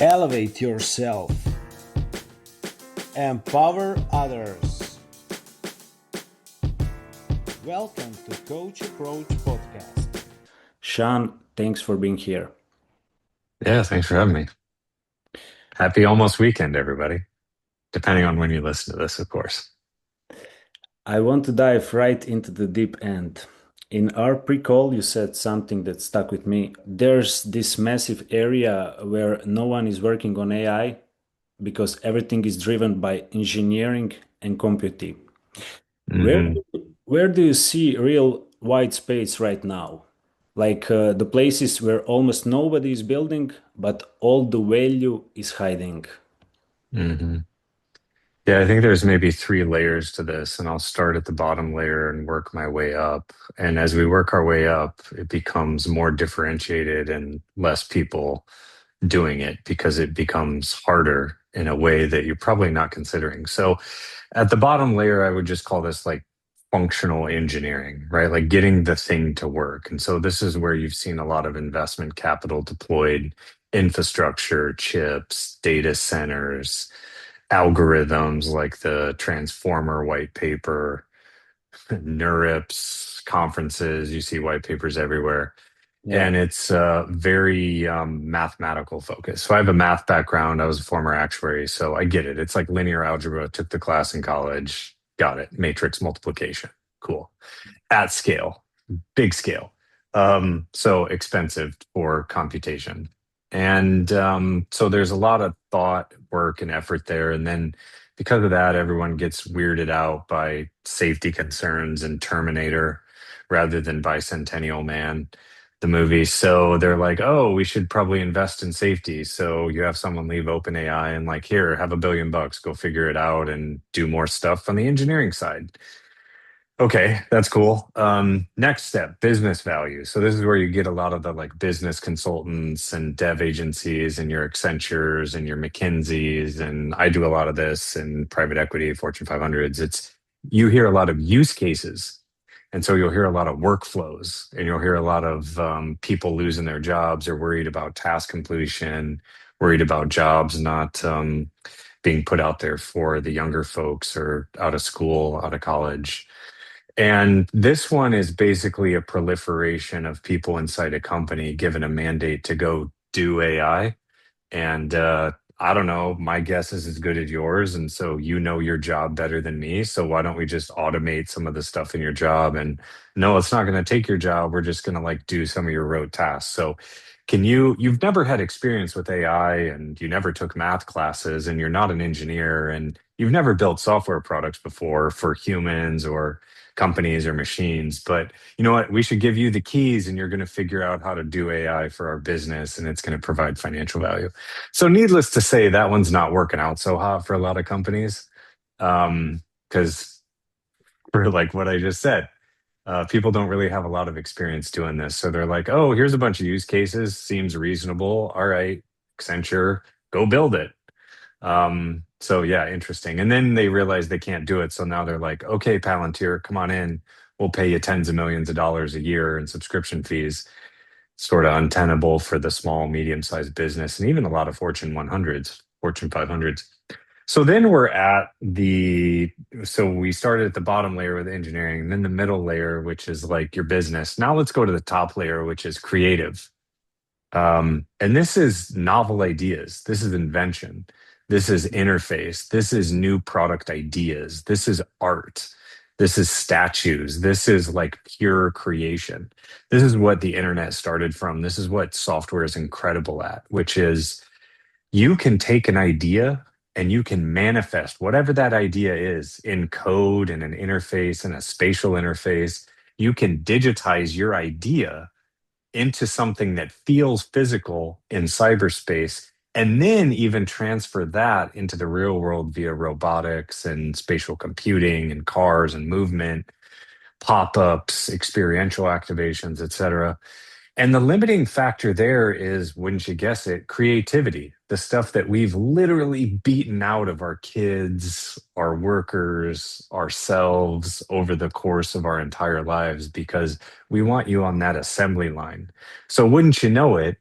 Elevate yourself. Empower others. Welcome to Coach Approach Podcast. Sean, thanks for being here. Yeah, thanks for having me. Happy almost weekend, everybody. Depending on when you listen to this, of course. I want to dive right into the deep end. In our pre-call, you said something that stuck with me. There's this massive area where no one is working on AI because everything is driven by engineering and computing. Where hmm where do you see real white space right now? Like the places where almost nobody is building, but all the value is hiding. hmm Yeah, I think there's maybe three layers to this, and I'll start at the bottom layer and work my way up. And as we work our way up, it becomes more differentiated and less people doing it because it becomes harder in a way that you're probably not considering. So at the bottom layer, I would just call this like functional engineering, right? Like getting the thing to work. And so this is where you've seen a lot of investment capital deployed, infrastructure, chips, data centers, algorithms like the Transformer white paper, NeurIPS conferences. You see white papers everywhere. Yeah. And it's very mathematical focused. So I have a math background. I was a former actuary, so I get it. It's like linear algebra. Took the class in college. Got it. Matrix multiplication. Cool. At scale, big scale. So expensive for computation. And so there's a lot of thought, work, and effort there. And then because of that, everyone gets weirded out by safety concerns and Terminator rather than Bicentennial Man, the movie. So they're like, oh, we should probably invest in safety. So you have someone leave OpenAI and like, here, have $1 billion, go figure it out and do more stuff on the engineering side. Okay, that's cool. Next step, business value. So this is where you get a lot of the like business consultants and dev agencies and your Accentures and your McKinseys. And I do a lot of this in private equity, Fortune 500s. It's you hear a lot of use cases. And so you'll hear a lot of workflows and you'll hear a lot of people losing their jobs or worried about task completion, worried about jobs not being put out there for the younger folks or out of school, out of college. And this one is basically a proliferation of people inside a company given a mandate to go do AI. And I don't know, my guess is as good as yours. And so you know your job better than me. So why don't we just automate some of the stuff in your job? And no, it's not going to take your job. We're just going to like do some of your rote tasks. So you've never had experience with AI and you never took math classes and you're not an engineer and you've never built software products before for humans or companies or machines. But you know what? We should give you the keys and you're going to figure out how to do AI for our business and it's going to provide financial value. So, needless to say, that one's not working out so hot for a lot of companies. Because for like what I just said, people don't really have a lot of experience doing this. So they're like, oh, here's a bunch of use cases, seems reasonable. All right, Accenture, go build it. So yeah, interesting. And then they realize they can't do it. So now they're like, okay, Palantir, come on in. We'll pay you tens of millions of dollars a year in subscription fees. Sort of untenable for the small, medium-sized business, and even a lot of Fortune 100s, Fortune 500s. So then we're at so we started at the bottom layer with engineering, and then the middle layer, which is like your business. Now let's go to the top layer, which is creative. And this is novel ideas. This is invention. This is interface. This is new product ideas. This is art. This is statues. This is like pure creation. This is what the internet started from. This is what software is incredible at, which is you can take an idea and you can manifest whatever that idea is in code and an interface and a spatial interface. You can digitize your idea into something that feels physical in cyberspace, and then even transfer that into the real world via robotics and spatial computing and cars and movement, pop-ups, experiential activations, etc. And the limiting factor there is, wouldn't you guess it, creativity, the stuff that we've literally beaten out of our kids, our workers, ourselves over the course of our entire lives because we want you on that assembly line. So, wouldn't you know it,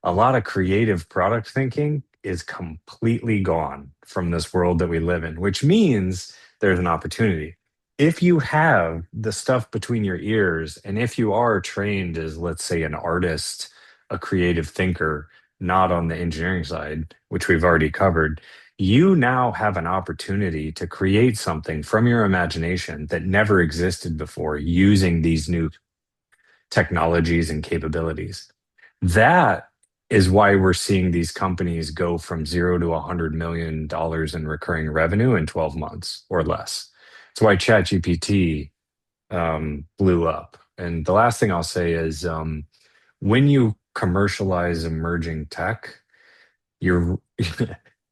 a lot of creative product thinking is completely gone from this world that we live in, which means there's an opportunity. If you have the stuff between your ears, and if you are trained as, let's say, an artist, a creative thinker, not on the engineering side, which we've already covered, you now have an opportunity to create something from your imagination that never existed before using these new technologies and capabilities. That is why we're seeing these companies go from 0 to $100 million in recurring revenue in 12 months or less. It's why ChatGPT blew up. And the last thing I'll say is when you commercialize emerging tech, you're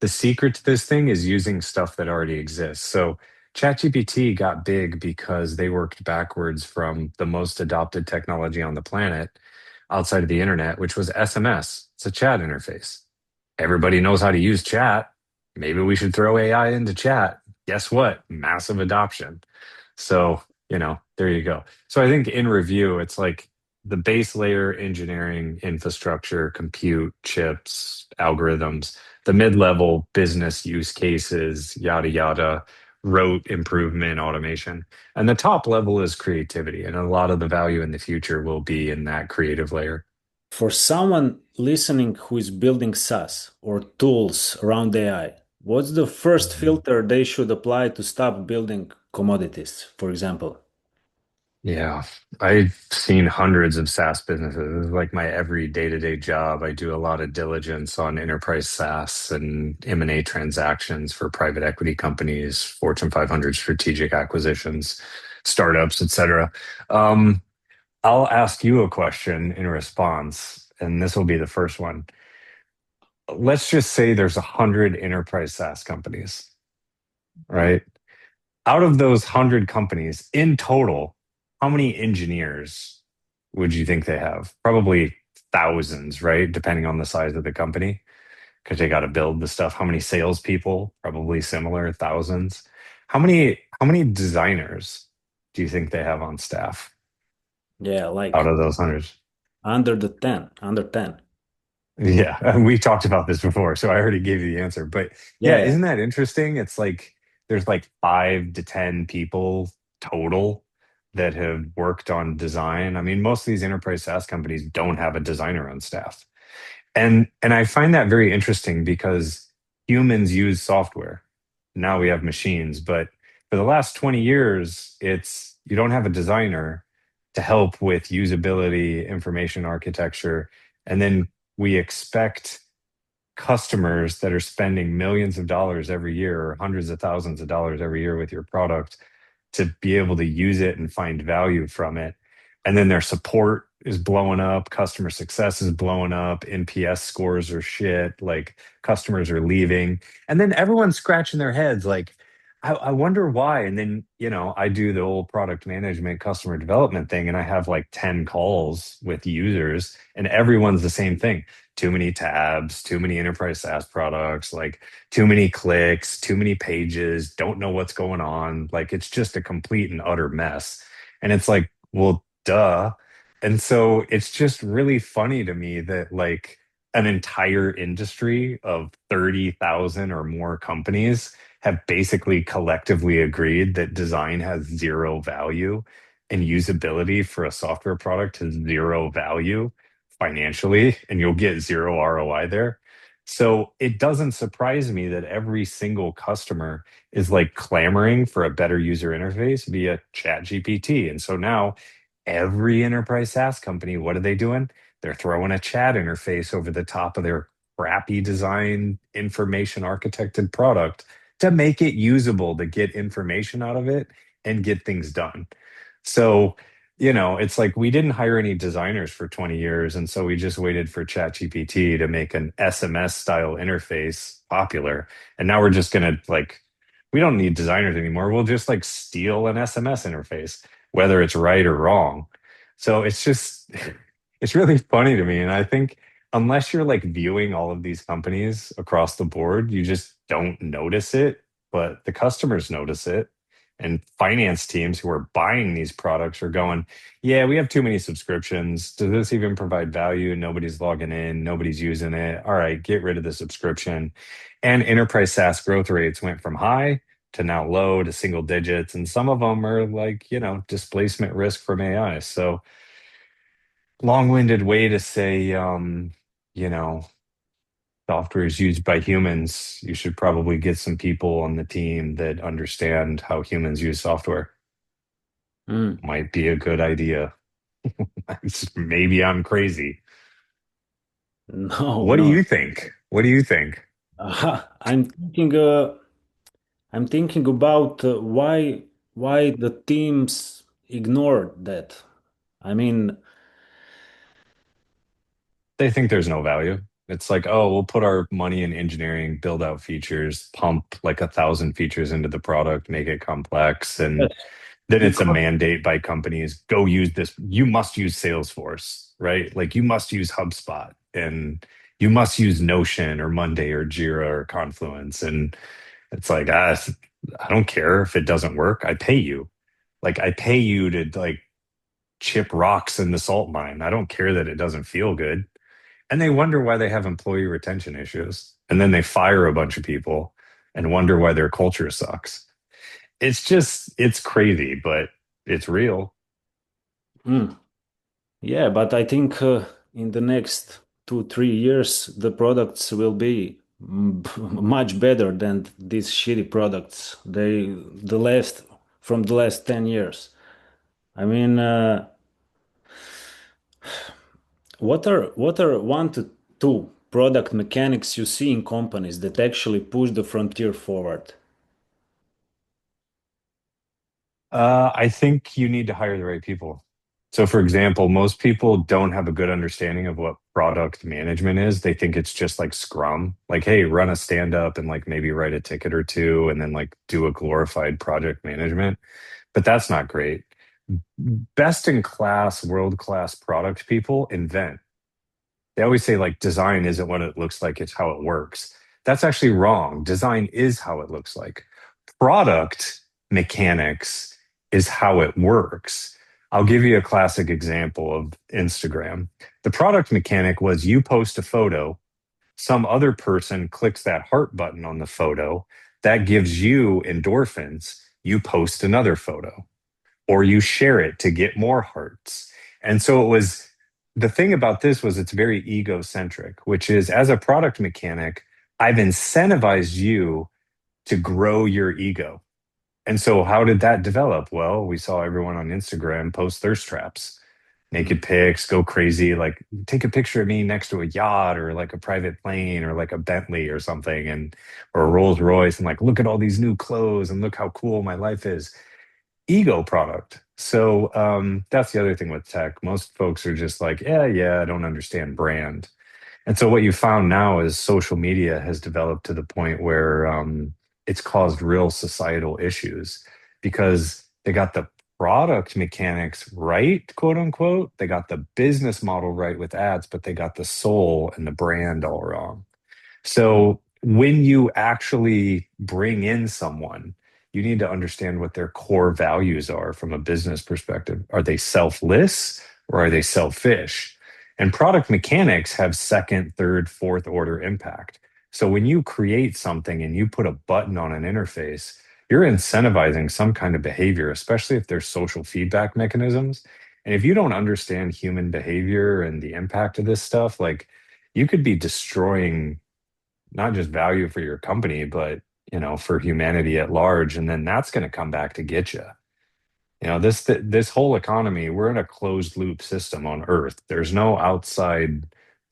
the secret to this thing is using stuff that already exists. So ChatGPT got big because they worked backwards from the most adopted technology on the planet outside of the internet, which was SMS. It's a chat interface. Everybody knows how to use chat. Maybe we should throw AI into chat. Guess what? Massive adoption. So, there you go. So I think in review, it's like the base layer engineering, infrastructure, compute, chips, algorithms, the mid-level business use cases, yada, yada, rote improvement, automation. And the top level is creativity. And a lot of the value in the future will be in that creative layer. For someone listening who is building SaaS or tools around AI, what's the first Mhm. filter they should apply to stop building commodities, for example? Yeah, I've seen hundreds of SaaS businesses. This is like my every day-to-day job. I do a lot of diligence on enterprise SaaS and M&A transactions for private equity companies, Fortune 500 strategic acquisitions, startups, etc. Um, I'll ask you a question in response, and this will be the first one. Let's just say there's 100 enterprise SaaS companies, right? Out of those 100 companies in total, how many engineers would you think they have? Probably thousands, right? Depending on the size of the company, because they got to build the stuff. How many salespeople? Probably similar, thousands. How many designers do you think they have on staff Yeah, out like of those hundreds? under 10. Yeah, we talked about this before, so I already gave you the answer. But yeah, Yeah, yeah. isn't that interesting? It's like there's like 5 to 10 people total that have worked on design. I mean, most of these enterprise SaaS companies don't have a designer on staff. And I find that very interesting because humans use software. Now we have machines, but for the last 20 years, it's you don't have a designer to help with usability, information architecture, and then we expect customers that are spending millions of dollars every year or hundreds of thousands of dollars every year with your product to be able to use it and find value from it. And then their support is blowing up, customer success is blowing up, NPS scores are shit, like customers are leaving. And then everyone's scratching their heads like, I wonder why. And then, I do the old product management, customer development thing, and I have like 10 calls with users, and everyone's the same thing. Too many tabs, too many enterprise SaaS products, like too many clicks, too many pages, don't know what's going on. Like it's just a complete and utter mess. And it's like, well, duh. And so it's just really funny to me that like an entire industry of 30,000 or more companies have basically collectively agreed that design has zero value and usability for a software product has zero value financially, and you'll get zero ROI there. So it doesn't surprise me that every single customer is like clamoring for a better user interface via Chat GPT. And so now every enterprise SaaS company, what are they doing? They're throwing a chat interface over the top of their crappy design information architected product to make it usable, to get information out of it and get things done. So, it's like we didn't hire any designers for 20 years. And so we just waited for ChatGPT to make an SMS style interface popular. And now we're just going to like, we don't need designers anymore. We'll just like steal an SMS interface, whether it's right or wrong. So it's just, it's really funny to me. And I think unless you're like viewing all of these companies across the board, you just don't notice it, but the customers notice it. And finance teams who are buying these products are going, yeah, we have too many subscriptions. Does this even provide value? Nobody's logging in, nobody's using it. All right, get rid of the subscription. And enterprise SaaS growth rates went from high to now low to single digits. And some of them are like, displacement risk from AI. So long-winded way to say, you know, software is used by humans. You should probably get some people on the team that understand how humans use software. Mm. Might be a good idea. Maybe I'm crazy. No, What do no. you think? What do you think? I'm thinking about why the teams ignored that. I mean, They think there's no value. It's like, oh, we'll put our money in engineering, build out features, pump like 1,000 features into the product, make it complex, and yes, then it's a because mandate by companies, go use this. You must use Salesforce, right? Like you must use HubSpot and you must use Notion or Monday or Jira or Confluence. And it's like, I don't care if it doesn't work. I pay you. Like I pay you to like chip rocks in the salt mine. I don't care that it doesn't feel good. And they wonder why they have employee retention issues. And then they fire a bunch of people and wonder why their culture sucks. It's crazy, but it's real. mm, yeah, but I think in the next 2, 3 years, the products will be much better than these shitty products. The last from the last 10 years. I mean, what are 1 to 2 product mechanics you see in companies that actually push the frontier forward? I think you need to hire the right people. So, for example, most people don't have a good understanding of what product management is. They think it's just like Scrum, like, hey, run a stand up and like maybe write a ticket or two and then like do a glorified project management. But that's not great. Best in class, world class product people invent. They always say like design isn't what it looks like, it's how it works. That's actually wrong. Design is how it looks like. Product mechanics is how it works. I'll give you a classic example of Instagram. The product mechanic was you post a photo, some other person clicks that heart button on the photo, that gives you endorphins, you post another photo or you share it to get more hearts. And so it was the thing about this was it's very egocentric, which is as a product mechanic, I've incentivized you to grow your ego. And so how did that develop? Well, we saw everyone on Instagram post thirst traps, Mm. naked pics, go crazy, like take a picture of me next to a yacht or like a private plane or like a Bentley or something and or a Rolls Royce and like look at all these new clothes and look how cool my life is ego product. So that's the other thing with tech. Most folks are just like, yeah, I don't understand brand. And so what you found now is social media has developed to the point where it's caused real societal issues because they got the product mechanics right, quote unquote. They got the business model right with ads, but they got the soul and the brand all wrong. So when you actually bring in someone, you need to understand what their core values are from a business perspective. Are they selfless or are they selfish? And product mechanics have second, third, fourth order impact. So when you create something and you put a button on an interface, you're incentivizing some kind of behavior, especially if there's social feedback mechanisms. And if you don't understand human behavior and the impact of this stuff, like you could be destroying not just value for your company, but for humanity at large. And then that's going to come back to get you. This whole economy, we're in a closed loop system on Earth. There's no outside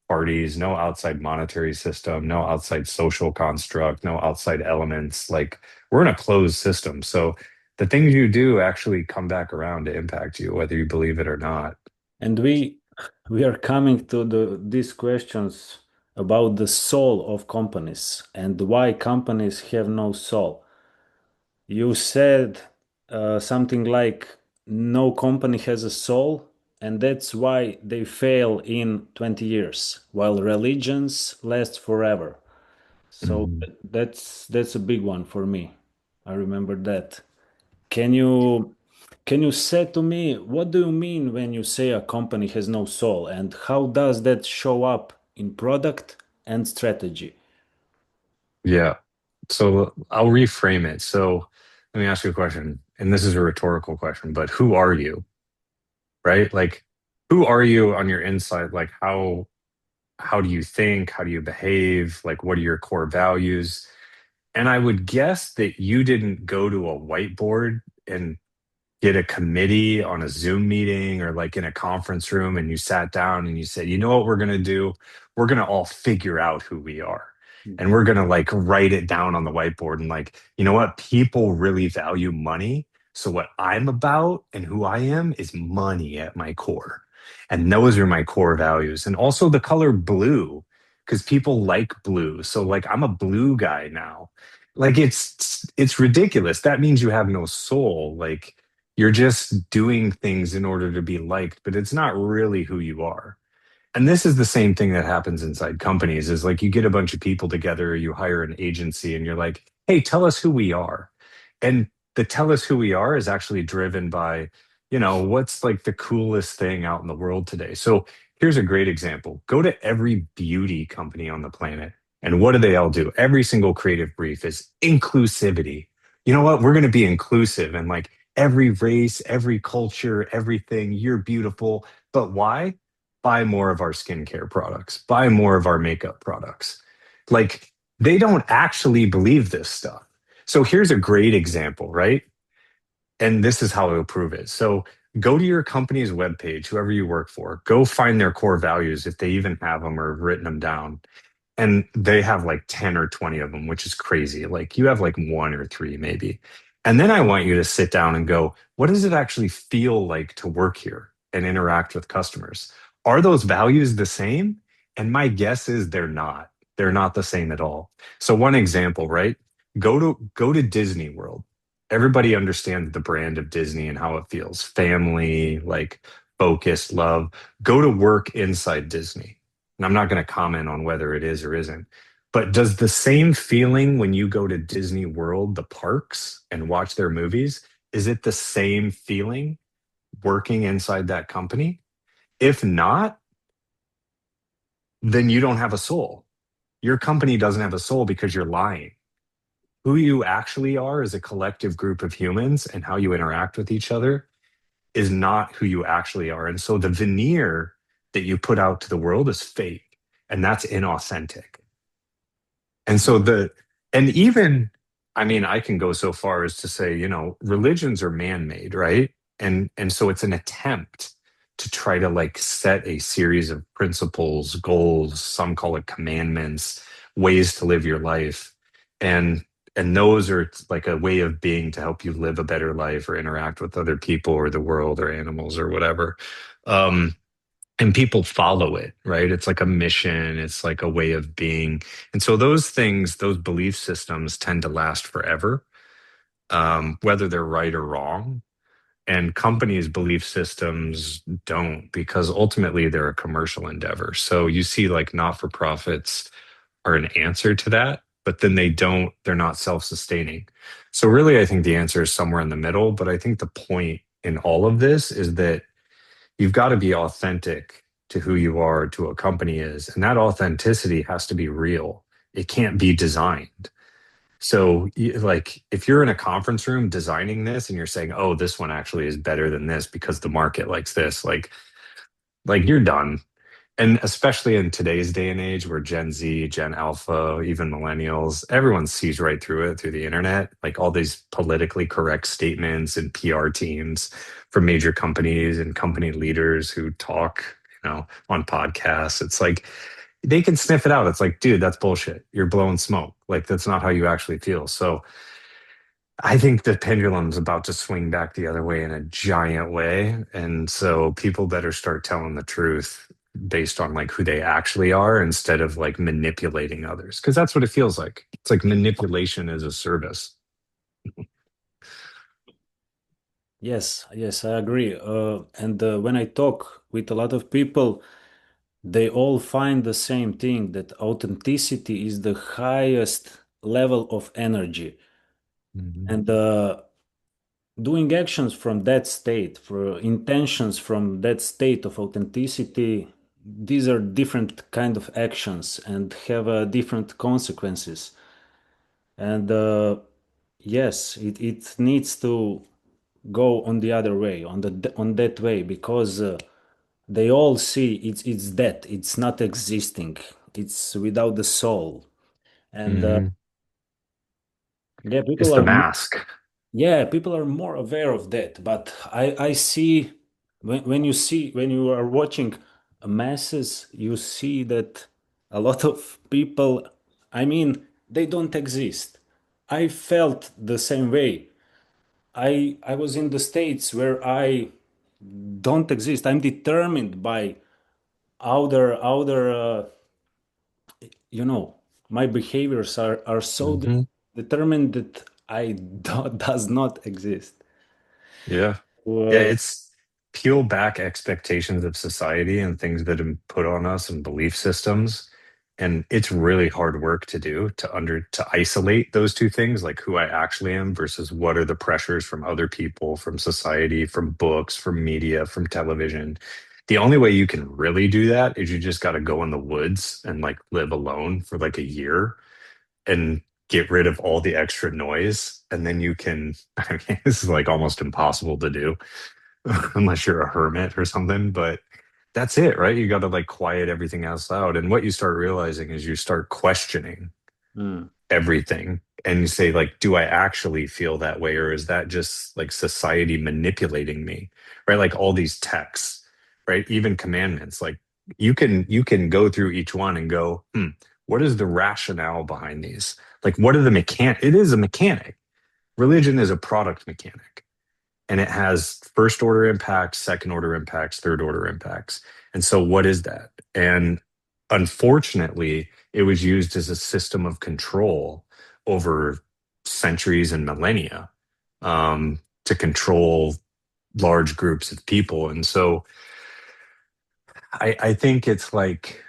parties, no outside monetary system, no outside social construct, no outside elements. Like we're in a closed system. So the things you do actually come back around to impact you, whether you believe it or not. And we are coming to these questions about the soul of companies and why companies have no soul. You said something like no company has a soul, and that's why they fail in 20 years, while religions last forever. So Mhm. that's a big one for me. I remember that. Can you say to me what do you mean when you say a company has no soul, and how does that show up in product and strategy? Yeah. So I'll reframe it. So let me ask you a question, and this is a rhetorical question, but who are you, right? Like, who are you on your inside? Like, how do you think? How do you behave? Like, what are your core values? And I would guess that you didn't go to a whiteboard and get a committee on a Zoom meeting or like in a conference room and you sat down and you said, you know what we're going to do? We're going to all figure out who we are. And we're going to like write it down on the whiteboard and like, you know what? People really value money. So what I'm about and who I am is money at my core. And those are my core values. And also the color blue, because people like blue. So like I'm a blue guy now. Like it's ridiculous. That means you have no soul. Like you're just doing things in order to be liked, but it's not really who you are. And this is the same thing that happens inside companies is like you get a bunch of people together, you hire an agency and you're like, "Hey, tell us who we are." And the tell us who we are is actually driven by, what's like the coolest thing out in the world today. So here's a great example. Go to every beauty company on the planet. And what do they all do? Every single creative brief is inclusivity. You know what? We're going to be inclusive and like every race, every culture, everything. You're beautiful. But why? Buy more of our skincare products, buy more of our makeup products. Like they don't actually believe this stuff. So here's a great example, right? And this is how I'll prove it. So go to your company's webpage, whoever you work for, go find their core values if they even have them or written them down, and they have like 10 or 20 of them, which is crazy. Like you have like one or three maybe. And then I want you to sit down and go, what does it actually feel like to work here and interact with customers? Are those values the same? And my guess is they're not. They're not the same at all. So one example, right? Go to Disney World. Everybody understands the brand of Disney and how it feels. Family, like focus, love. Go to work inside Disney, and I'm not going to comment on whether it is or isn't, but does the same feeling when you go to Disney World, the parks, and watch their movies, is it the same feeling working inside that company? If not, then you don't have a soul. Your company doesn't have a soul because you're lying. Who you actually are as a collective group of humans and how you interact with each other is not who you actually are. And so the veneer that you put out to the world is fake, and that's inauthentic. And so and even, I mean, I can go so far as to say, religions are man-made, right? And so it's an attempt to try to like set a series of principles, goals, some call it commandments, ways to live your life. And and those are like a way of being to help you live a better life or interact with other people or the world or animals or whatever. Um, and people follow it, right? It's like a mission, it's like a way of being. And so those things, those belief systems tend to last forever, whether they're right or wrong. And companies' belief systems don't, because ultimately they're a commercial endeavor. So you see, like, not for profits are an answer to that, but then they're not self sustaining. So, really, I think the answer is somewhere in the middle. But I think the point in all of this is that you've got to be authentic to who you are, to what a company is. And that authenticity has to be real. It can't be designed. So, like, if you're in a conference room designing this and you're saying, "Oh, this one actually is better than this because the market likes this," like you're done. And especially in today's day and age where Gen Z, Gen Alpha, even millennials, everyone sees right through it through the internet, like all these politically correct statements and PR teams from major companies and company leaders who talk, on podcasts. It's like they can sniff it out. It's like, dude, that's bullshit. You're blowing smoke. Like that's not how you actually feel. So I think the pendulum's about to swing back the other way in a giant way. And so people better start telling the truth based on like who they actually are instead of like manipulating others. Cause that's what it feels like. It's like manipulation as a service. Yes, yes, I agree. And when I talk with a lot of people, they all find the same thing, that authenticity is the highest level of energy. Mhm. And doing actions from that state, for intentions from that state of authenticity, these are different kind of actions and have different consequences. And yes, it needs to go on the other way, on that way, because they all see it's dead, it's not existing, it's without the soul. And Hmm. yeah, It's the mask. people are more aware of that. But I see when you are watching masses, you see that a lot of people, I mean, they don't exist. I felt the same way. I was in the states where I don't exist. I'm determined by other you know, my behaviors are so Hmm. determined that I does not exist. Yeah. Yeah, Uh, it's peel back expectations of society and things that have been put on us and belief systems. And it's really hard work to do to isolate those two things, like who I actually am versus what are the pressures from other people, from society, from books, from media, from television. The only way you can really do that is you just got to go in the woods and like live alone for like a year and get rid of all the extra noise. And then you can, I mean, this is like almost impossible to do unless you're a hermit or something. But that's it, right? You got to like quiet everything else out. And what you start realizing is you start questioning mm, everything and you say, like, do I actually feel that way? Or is that just like society manipulating me? Right? Like all these texts, right? Even commandments, like you can go through each one and go, what is the rationale behind these? Like what are the mechanic? It is a mechanic. Religion is a product mechanic and it has first order impacts, second order impacts, third order impacts. And so, what is that? And unfortunately, it was used as a system of control over centuries and millennia to control large groups of people. And so, I think it's like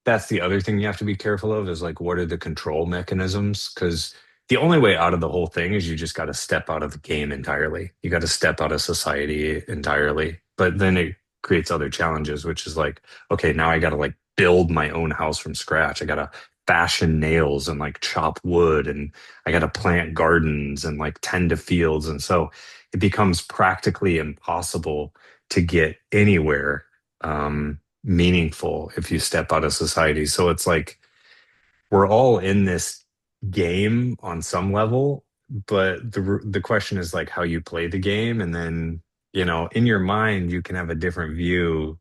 that's the other thing you have to be careful of is like what are the control mechanisms? Because the only way out of the whole thing is you just got to step out of the game entirely. You got to step out of society entirely. But then it creates other challenges, which is like, okay, now I got to like build my own house from scratch. I got to fashion nails and like chop wood and I got to plant gardens and like tend to fields. And so it becomes practically impossible to get anywhere meaningful if you step out of society. So it's like we're all in this game on some level, but the question is like how you play the game, and then in your mind you can have a different view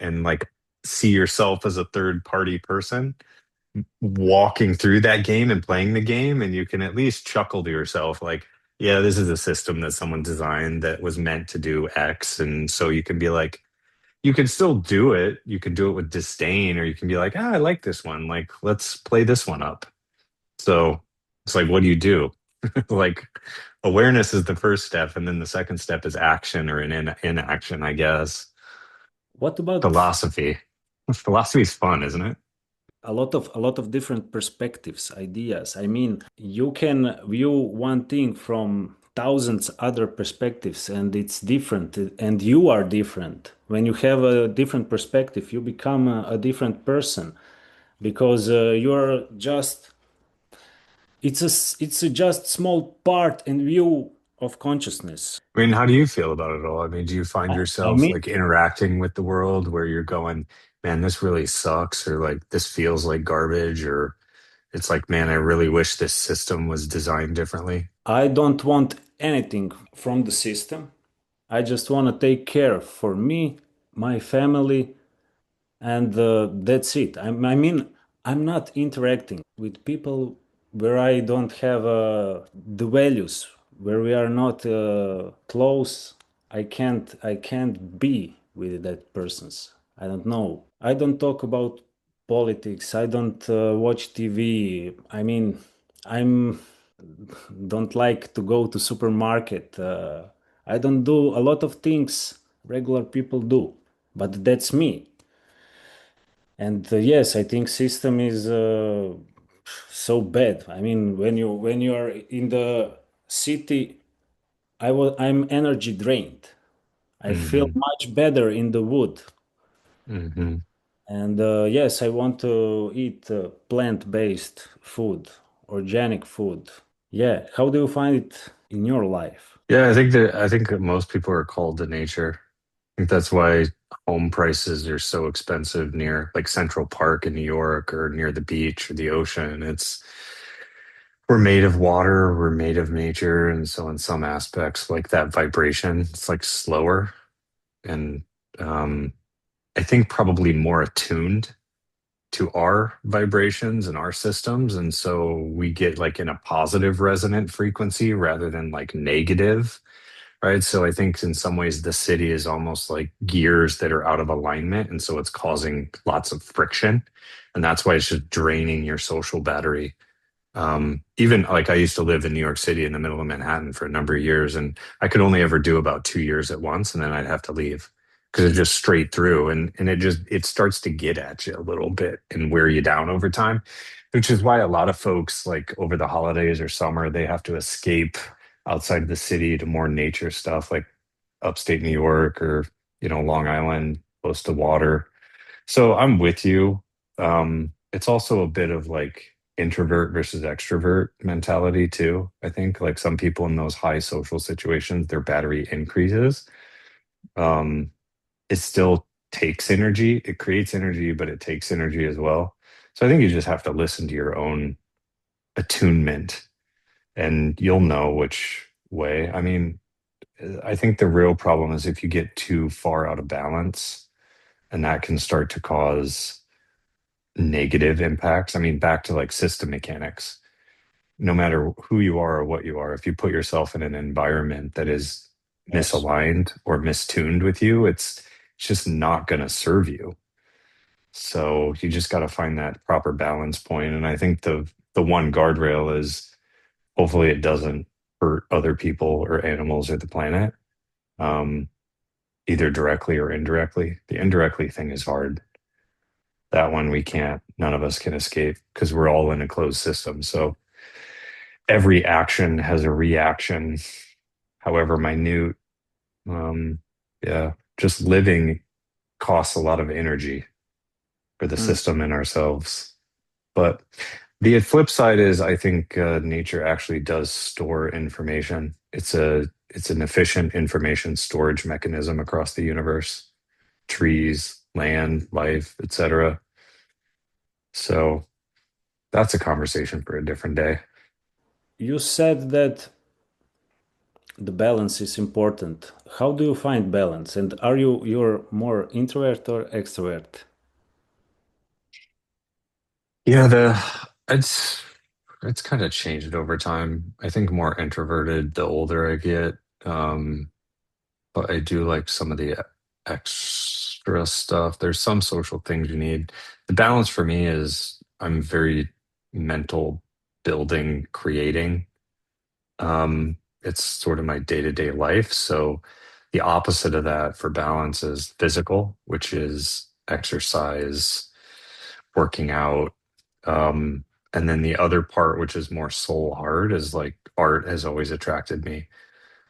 and like see yourself as a third party person walking through that game and playing the game, and you can at least chuckle to yourself like, yeah, this is a system that someone designed that was meant to do X. And so you can be like, you can still do it. You can do it with disdain, or you can be like, I like this one. Like, let's play this one up. So it's like, what do you do? Like, awareness is the first step, and then the second step is action or inaction, I guess. what about Philosophy. Philosophy is fun, isn't it? a lot of different perspectives, ideas? I mean, you can view one thing from thousands other perspectives, and it's different, and you are different. When you have a different perspective, you become a different person because you're just it's a just small part and view of consciousness. I mean, how do you feel about it all? I mean, do you find I yourself mean, like interacting with the world where you're going, man, this really sucks, or like this feels like garbage, or it's like, man, I really wish this system was designed differently? I don't want anything from the system. I just want to take care for me, my family, and that's it. I mean, I'm not interacting with people where I don't have the values, where we are not close. I can't be with that persons. I don't know. I don't talk about politics. I don't watch TV. I mean, I'm don't like to go to supermarket. I don't do a lot of things regular people do, but that's me. And yes, I think system is so bad. I mean, when you are in the city, I'm energy drained. I feel Hmm. much better in the wood. Hmm. And yes, I want to eat plant-based food, organic food. Yeah, how do you find it in your life? Yeah, I think that most people are called to nature. I think that's why home prices are so expensive near like Central Park in New York or near the beach or the ocean. It's we're made of water, we're made of nature, and so in some aspects, like that vibration, it's like slower and um, I think probably more attuned to our vibrations and our systems, and so we get like in a positive resonant frequency rather than like negative. Right. So I think in some ways the city is almost like gears that are out of alignment. And so it's causing lots of friction. And that's why it's just draining your social battery. Even like I used to live in New York City in the middle of Manhattan for a number of years, and I could only ever do about 2 years at once, and then I'd have to leave because it's just straight through, and it starts to get at you a little bit and wear you down over time, which is why a lot of folks like over the holidays or summer they have to escape outside of the city to more nature stuff like upstate New York or Long Island close to water. So I'm with you. It's also a bit of like introvert versus extrovert mentality too. I think like some people in those high social situations, their battery increases. Um, it still takes energy. It creates energy, but it takes energy as well. So I think you just have to listen to your own attunement and you'll know which way. I mean, I think the real problem is if you get too far out of balance, and that can start to cause negative impacts. I mean, back to like system mechanics. No matter who you are or what you are, if you put yourself in an environment that is Yes. misaligned or mistuned with you, it's just not going to serve you. So you just got to find that proper balance point. And I think the one guardrail is hopefully it doesn't hurt other people or animals or the planet, um, either directly or indirectly. The indirectly thing is hard. That one we can't, none of us can escape because we're all in a closed system. So every action has a reaction, however minute. Um, yeah, just living costs a lot of energy for the Mm. system and ourselves. But the flip side is, I think nature actually does store information. It's an efficient information storage mechanism across the universe, trees, land, life, etc. So that's a conversation for a different day. You said that the balance is important. How do you find balance? And are you're more introvert or extrovert? Yeah, the it's kind of changed over time. I think more introverted the older I get. Um, but I do like some of the extra stuff. There's some social things you need. The balance for me is I'm very mental building, creating. It's sort of my day-to-day life. So the opposite of that for balance is physical, which is exercise, working out. Um, and then the other part, which is more soul art, is like art has always attracted me,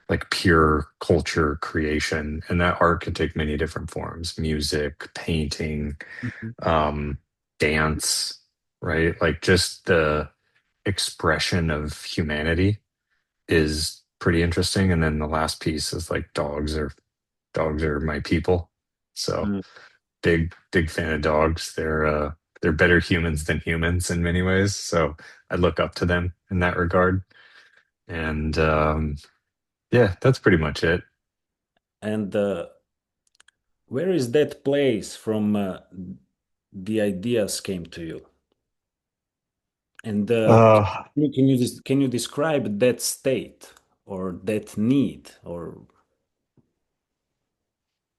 like pure culture creation. And that art can take many different forms: music, painting, Mhm. um, dance, right? Like just the expression of humanity is pretty interesting. And then the last piece is like dogs are my people. So Mm. big fan of dogs. They're better humans than humans in many ways. So I look up to them in that regard. And yeah, that's pretty much it. And where is that place from the ideas came to you? And Uh can you describe that state or that need or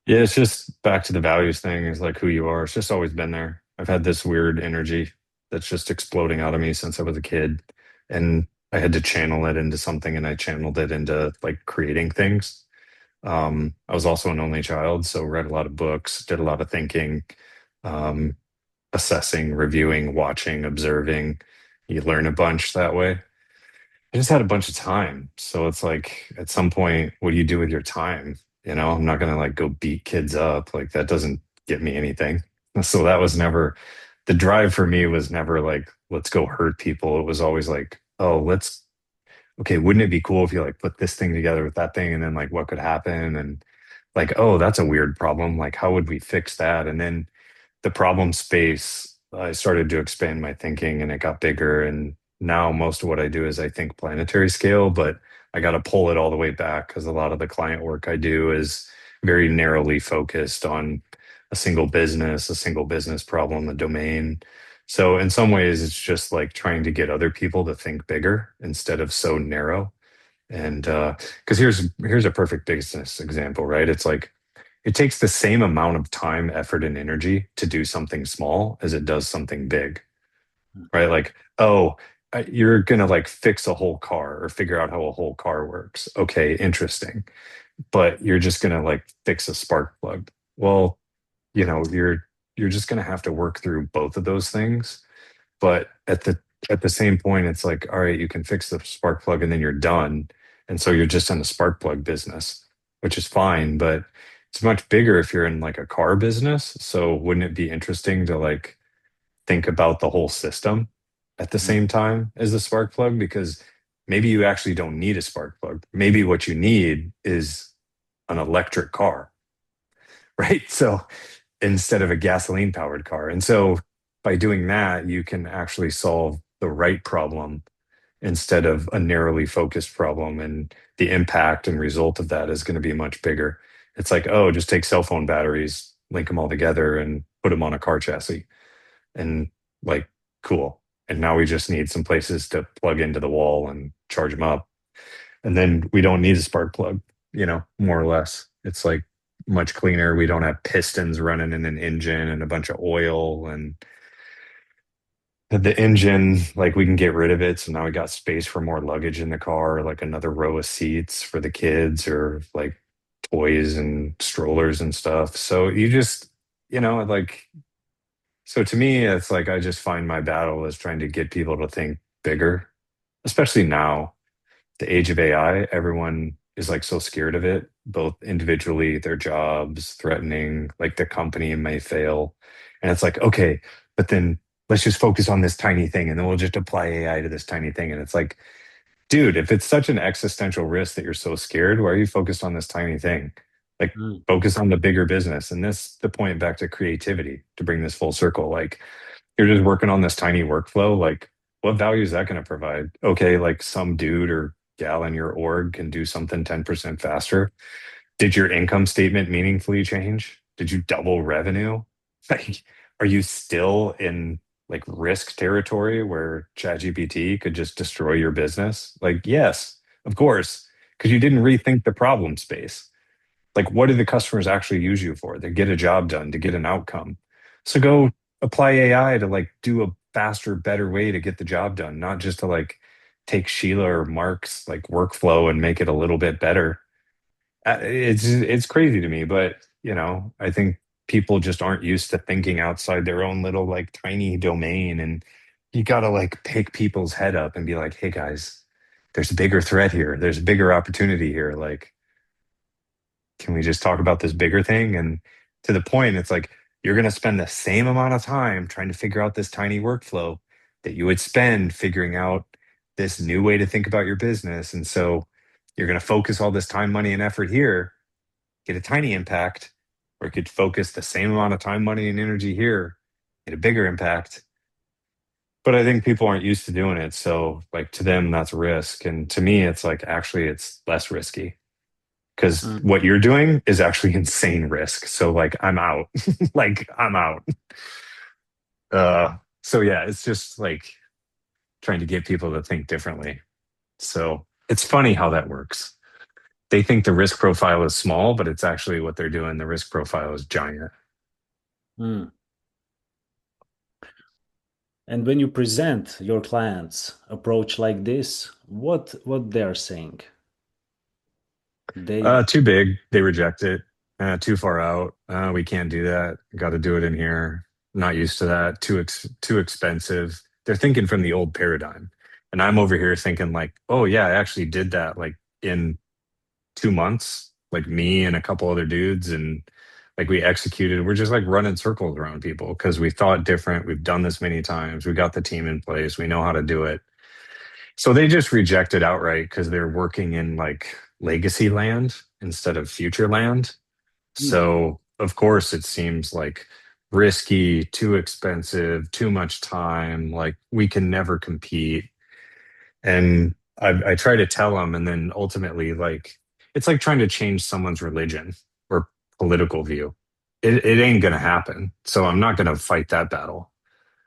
yeah, it's just back to the values thing, is like who you are. It's just always been there. I've had this weird energy that's just exploding out of me since I was a kid. And I had to channel it into something and I channeled it into like creating things. I was also an only child, so read a lot of books, did a lot of thinking, um, assessing, reviewing, watching, observing. You learn a bunch that way. I just had a bunch of time. So it's like at some point, what do you do with your time? I'm not gonna like go beat kids up. Like that doesn't get me anything. So that was never the drive for me was never like, let's go hurt people. It was always like, oh, okay, wouldn't it be cool if you like put this thing together with that thing and then like what could happen? And like, oh, that's a weird problem. Like, how would we fix that? And then the problem space, I started to expand my thinking and it got bigger. And now most of what I do is I think planetary scale, but I got to pull it all the way back because a lot of the client work I do is very narrowly focused on a single business problem, a domain. So in some ways, it's just like trying to get other people to think bigger instead of so narrow. And because here's a perfect business example, right? It's like it takes the same amount of time, effort, and energy to do something small as it does something big, right? Like, oh, you're gonna like fix a whole car or figure out how a whole car works. Okay, interesting. But you're just gonna like fix a spark plug. Well, you're just gonna have to work through both of those things. But at the same point, it's like, all right, you can fix the spark plug and then you're done. And so you're just in the spark plug business, which is fine, but it's much bigger if you're in like a car business. So wouldn't it be interesting to like think about the whole system at the Mm, same time as the spark plug? Because maybe you actually don't need a spark plug. Maybe what you need is an electric car, right? So instead of a gasoline powered car. And so by doing that, you can actually solve the right problem instead of a narrowly focused problem. And the impact and result of that is going to be much bigger. It's like, oh, just take cell phone batteries, link them all together, and put them on a car chassis. And like, cool. And now we just need some places to plug into the wall and charge them up. And then we don't need a spark plug, more or less. It's like much cleaner. We don't have pistons running in an engine and a bunch of oil and the engine, like we can get rid of it. So now we got space for more luggage in the car, like another row of seats for the kids or like toys and strollers and stuff. So you just, like, so to me, it's like I just find my battle is trying to get people to think bigger, especially now the age of AI, everyone is like so scared of it, both individually, their jobs threatening, like the company may fail. And it's like, okay, but then let's just focus on this tiny thing and then we'll just apply AI to this tiny thing. And it's like, dude, if it's such an existential risk that you're so scared, why are you focused on this tiny thing? Like, mm, focus on the bigger business. And this, the point back to creativity to bring this full circle. Like, you're just working on this tiny workflow. Like, what value is that going to provide? Okay, like some dude or gal in your org can do something 10% faster. Did your income statement meaningfully change? Did you double revenue? Like, are you still in like risk territory where ChatGPT could just destroy your business? Like, yes, of course, because you didn't rethink the problem space. Like, what do the customers actually use you for? They get a job done, to get an outcome. So go apply AI to like do a faster, better way to get the job done, not just to like take Sheila or Mark's like workflow and make it a little bit better. It's crazy to me, but I think people just aren't used to thinking outside their own little like tiny domain, and you got to like pick people's head up and be like, "Hey guys, there's a bigger threat here. There's a bigger opportunity here. Like, can we just talk about this bigger thing?" And to the point, it's like you're going to spend the same amount of time trying to figure out this tiny workflow that you would spend figuring out this new way to think about your business. And so you're going to focus all this time, money, and effort here, get a tiny impact, or you could focus the same amount of time, money, and energy here, get a bigger impact. But I think people aren't used to doing it. So, like, to them, that's risk. And to me, it's like actually, it's less risky because mm. what you're doing is actually insane risk. So like I'm out. Like I'm out. So yeah, it's just like trying to get people to think differently. So it's funny how that works. They think the risk profile is small, but it's actually what they're doing. The risk profile is giant. Mm. And when you present your clients approach like this, what they're saying? They Too big, they reject it. Too far out. We can't do that. Got to do it in here. Not used to that. Too expensive. They're thinking from the old paradigm. And I'm over here thinking like, oh yeah, I actually did that like in 2 months, like me and a couple other dudes, and like we executed. We're just like running circles around people because we thought different. We've done this many times. We got the team in place. We know how to do it. So they just reject it outright because they're working in like legacy land instead of future land. Mm. So of course it seems like risky, too expensive, too much time. Like we can never compete. And I try to tell them, and then ultimately, like it's like trying to change someone's religion or political view. It ain't gonna happen. So I'm not gonna fight that battle.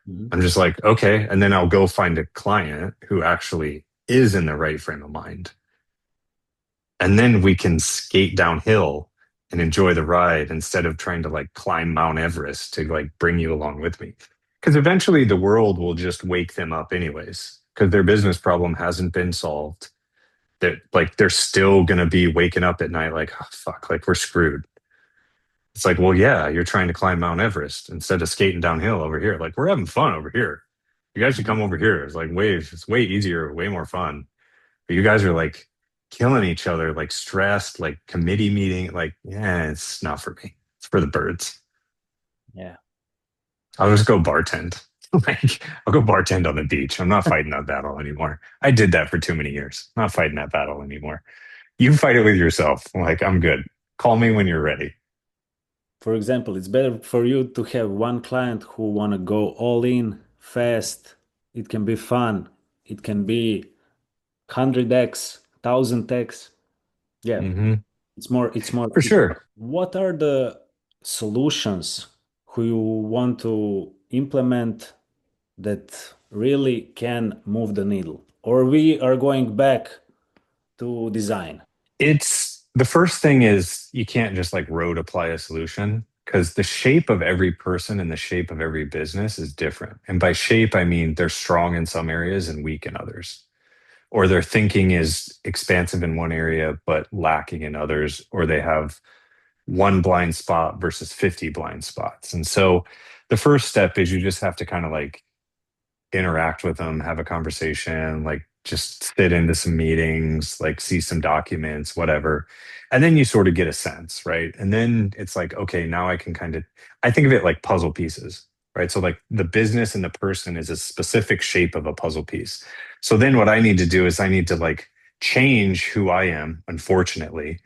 Mhm. I'm just like, okay, and then I'll go find a client who actually is in the right frame of mind, and then we can skate downhill and enjoy the ride instead of trying to like climb Mount Everest to like bring you along with me. Because eventually the world will just wake them up anyways, because their business problem hasn't been solved. That like they're still gonna be waking up at night like, oh, fuck, like we're screwed. It's like, well, yeah, you're trying to climb Mount Everest instead of skating downhill over here. Like we're having fun over here. You guys should come over here. It's like it's way easier, way more fun. But you guys are like killing each other, like stressed, like committee meeting. Like, yeah, it's not for me. It's for the birds. Yeah. I'll just go bartend. Like, I'll go bartend on the beach. I'm not fighting that battle anymore. I did that for too many years. I'm not fighting that battle anymore. You fight it with yourself. Like, I'm good. Call me when you're ready. For example, it's better for you to have one client who want to go all in fast. It can be fun. It can be 100x, 1000x. Yeah, Hmm. it's more For sure. what are the solutions who you want to implement that really can move the needle? Or we are going back to design. It's the first thing is you can't just like road apply a solution because the shape of every person and the shape of every business is different. And by shape, I mean they're strong in some areas and weak in others, or their thinking is expansive in one area but lacking in others, or they have one blind spot versus 50 blind spots. And so the first step is you just have to kind of like interact with them, have a conversation, like just sit into some meetings, like see some documents, whatever. And then you sort of get a sense, right? And then it's like, okay, now I can kind of, I think of it like puzzle pieces, right? So, like the business and the person is a specific shape of a puzzle piece. So then what I need to do is I need to like change who I am, unfortunately,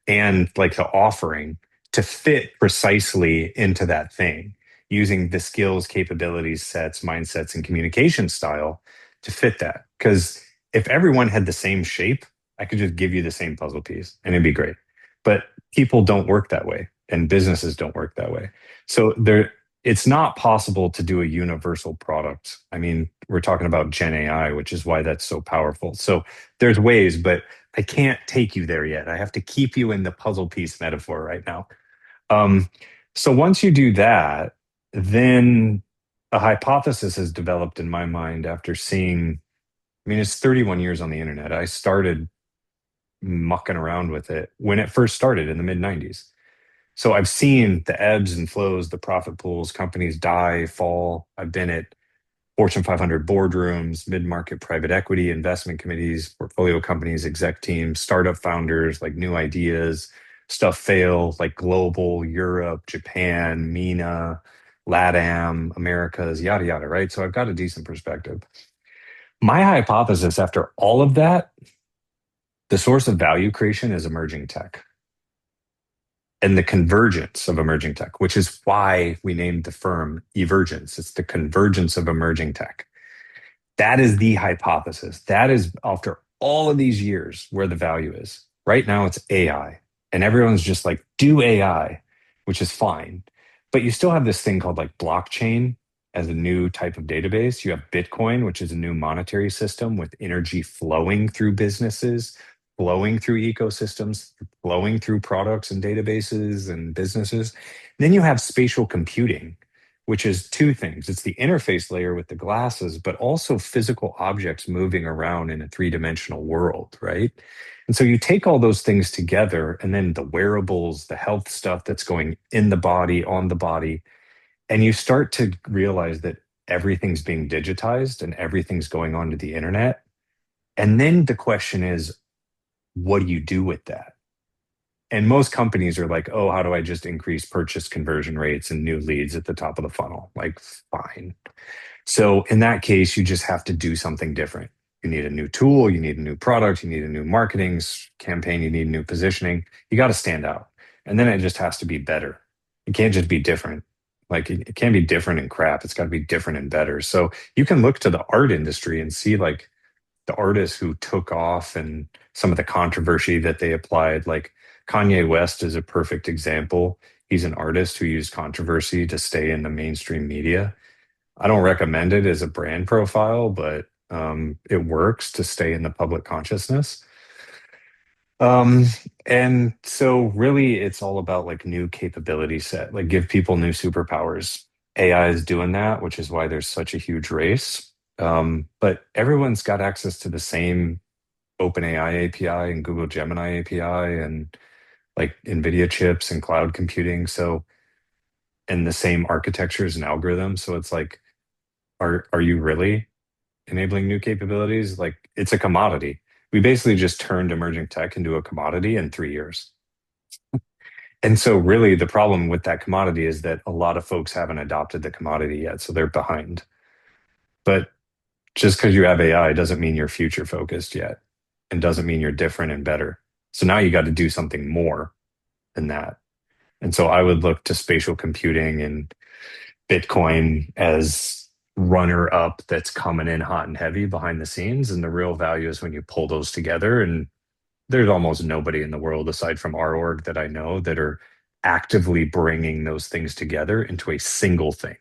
and like the offering to fit precisely into that thing using the skills, capabilities, sets, mindsets, and communication style to fit that. Because if everyone had the same shape, I could just give you the same puzzle piece and it'd be great. But people don't work that way, and businesses don't work that way. So it's not possible to do a universal product. I mean, we're talking about Gen AI, which is why that's so powerful. So there's ways, but I can't take you there yet. I have to keep you in the puzzle piece metaphor right now. Um, so once you do that, then a hypothesis has developed in my mind after seeing, I mean, it's 31 years on the internet. I started mucking around with it when it first started in the mid 90s. So I've seen the ebbs and flows, the profit pools, companies die, fall. I've been at Fortune 500 boardrooms, mid-market private equity, investment committees, portfolio companies, exec teams, startup founders, like new ideas, stuff fail, like global, Europe, Japan, MENA, LATAM, Americas, yada, yada, right? So I've got a decent perspective. My hypothesis after all of that, the source of value creation is emerging tech and the convergence of emerging tech, which is why we named the firm Evergence. It's the convergence of emerging tech. That is the hypothesis. That is after all of these years where the value is. Right now it's AI. And everyone's just like, do AI, which is fine. But you still have this thing called like blockchain as a new type of database. You have Bitcoin, which is a new monetary system with energy flowing through businesses, flowing through ecosystems, flowing through products and databases and businesses. Then you have spatial computing, which is two things. It's the interface layer with the glasses, but also physical objects moving around in a three-dimensional world, right? And so you take all those things together, and then the wearables, the health stuff that's going in the body, on the body, and you start to realize that everything's being digitized and everything's going onto the internet. And then the question is, what do you do with that? And most companies are like, oh, how do I just increase purchase conversion rates and new leads at the top of the funnel? Like, fine. So in that case, you just have to do something different. You need a new tool, you need a new product, you need a new marketing campaign, you need new positioning. You got to stand out. And then it just has to be better. It can't just be different. Like it can't be different and crap. It's got to be different and better. So you can look to the art industry and see like the artists who took off and some of the controversy that they applied. Like Kanye West is a perfect example. He's an artist who used controversy to stay in the mainstream media. I don't recommend it as a brand profile, but it works to stay in the public consciousness. Um, and so really it's all about like new capability set, like give people new superpowers. AI is doing that, which is why there's such a huge race. But everyone's got access to the same OpenAI API and Google Gemini API and like NVIDIA chips and cloud computing. So, and the same architectures and algorithms. So it's like, are you really enabling new capabilities? Like it's a commodity. We basically just turned emerging tech into a commodity in 3 years. And so really the problem with that commodity is that a lot of folks haven't adopted the commodity yet, so they're behind. But just because you have AI doesn't mean you're future focused yet and doesn't mean you're different and better. So now you got to do something more than that. And so I would look to spatial computing and Bitcoin as runner up that's coming in hot and heavy behind the scenes. And the real value is when you pull those together. And there's almost nobody in the world aside from our org that I know that are actively bringing those things together into a single thing,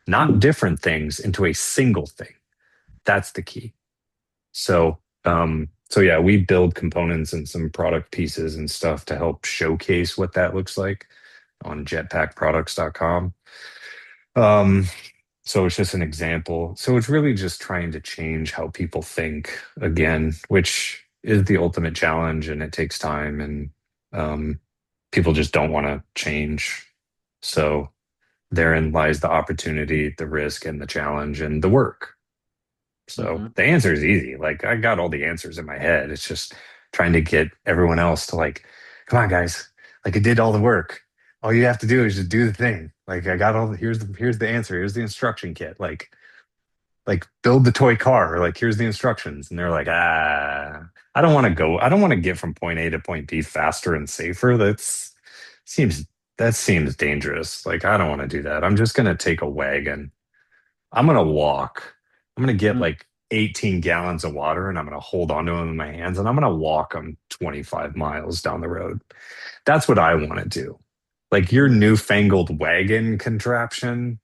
not different things into a single thing. That's the key. So yeah, we build components and some product pieces and stuff to help showcase what that looks like on jetpackproducts.com. Um, so it's just an example. So it's really just trying to change how people think again, which is the ultimate challenge, and it takes time, and um, people just don't want to change. So therein lies the opportunity, the risk, and the challenge, and the work. So Mm-hmm. the answer is easy. Like I got all the answers in my head. It's just trying to get everyone else to like, come on, guys. Like I did all the work. All you have to do is just do the thing. Like I got all the here's the answer. Here's the instruction kit. Like build the toy car. Or like here's the instructions. And they're like, I don't want to go. I don't want to get from point A to point B faster and safer. Seems that seems dangerous. Like I don't want to do that. I'm just gonna take a wagon. I'm gonna walk. I'm gonna get like 18 gallons of water and I'm gonna hold onto them in my hands and I'm gonna walk them 25 miles down the road. That's what I want to do. Like your newfangled wagon contraption,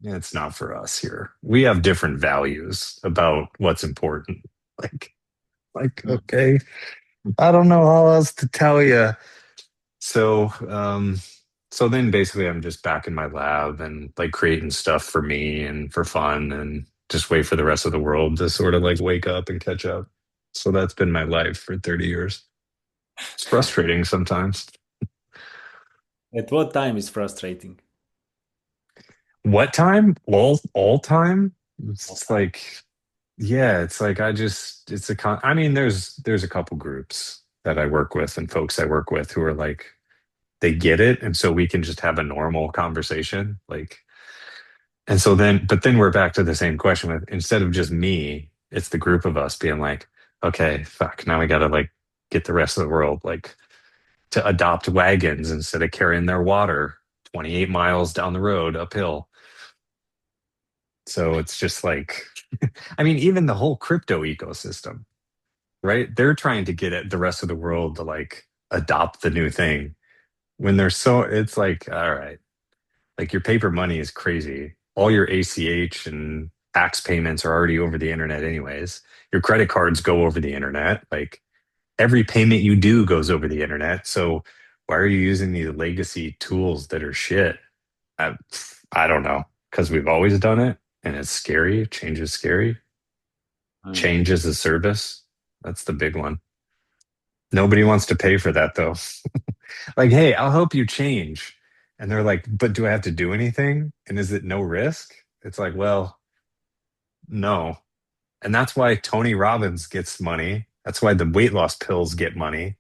it's not for us here. We have different values about what's important. Like, okay, I don't know how else to tell you. So, so then basically I'm just back in my lab and like creating stuff for me and for fun and just wait for the rest of the world to sort of like wake up and catch up. So that's been my life for 30 years. It's frustrating sometimes. At what time is frustrating? What time? All time? All It's time. like, yeah, it's like I just it's a I mean, there's a couple groups that I work with and folks I work with who are like they get it and so we can just have a normal conversation. Like and so then, but then we're back to the same question with instead of just me, it's the group of us being like, okay, fuck, now we got to like get the rest of the world like to adopt wagons instead of carrying their water 28 miles down the road uphill. So it's just like, I mean, even the whole crypto ecosystem, right? They're trying to get the rest of the world to like adopt the new thing when they're so, it's like, all right. Like your paper money is crazy. All your ACH and tax payments are already over the internet, anyways. Your credit cards go over the internet. Like every payment you do goes over the internet. So why are you using these legacy tools that are shit? I, I don't know. Because we've always done it and it's scary. Change is scary. Mm. Change is a service. That's the big one. Nobody wants to pay for that though. Like, hey, I'll help you change. And they're like, but do I have to do anything? And is it no risk? It's like, well, no. And that's why Tony Robbins gets money. That's why the weight loss pills get money.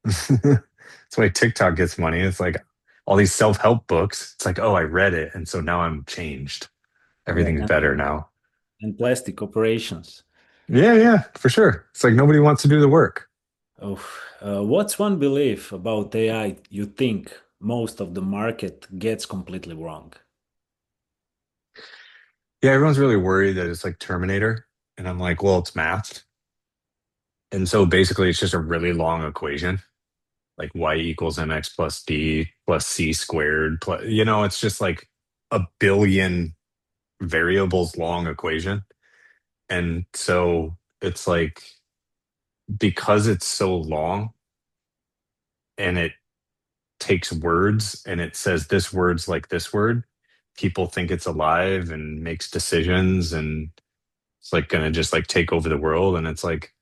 That's why TikTok gets money. It's like all these self-help books. It's like, oh, I read it. And so now I'm changed. Yeah, Everything's better now. and plastic operations. Yeah, yeah, for sure. It's like nobody wants to do the work. Oh, what's one belief about AI you think most of the market gets completely wrong? Yeah, everyone's really worried that it's like Terminator. And I'm like, well, it's math. And so basically it's just a really long equation, like y equals mx plus d plus c squared plus, it's just like a billion variables long equation. And so it's like because it's so long and it takes words and it says this word's like this word, people think it's alive and makes decisions and it's like gonna just like take over the world. And it's like,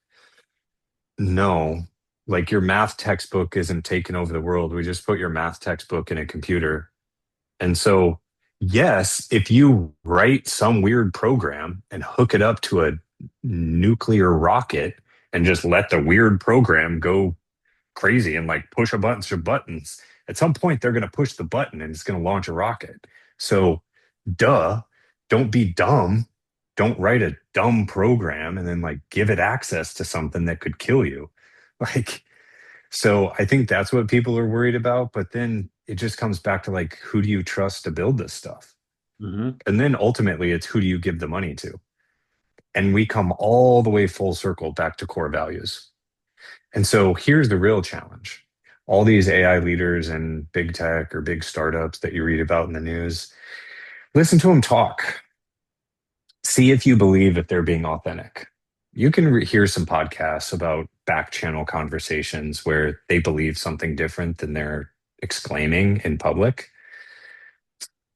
no, like your math textbook isn't taking over the world. We just put your math textbook in a computer. And so, yes, if you write some weird program and hook it up to a nuclear rocket and just let the weird program go crazy and like push a bunch of buttons, at some point they're going to push the button and it's going to launch a rocket. So, duh, don't be dumb. Don't write a dumb program and then like give it access to something that could kill you. Like, so I think that's what people are worried about. But then it just comes back to like, who do you trust to build this stuff? Mhm. And then ultimately, it's who do you give the money to? And we come all the way full circle back to core values. And so here's the real challenge. All these AI leaders and big tech or big startups that you read about in the news, listen to them talk. See if you believe that they're being authentic. You can hear some podcasts about back channel conversations where they believe something different than they're exclaiming in public.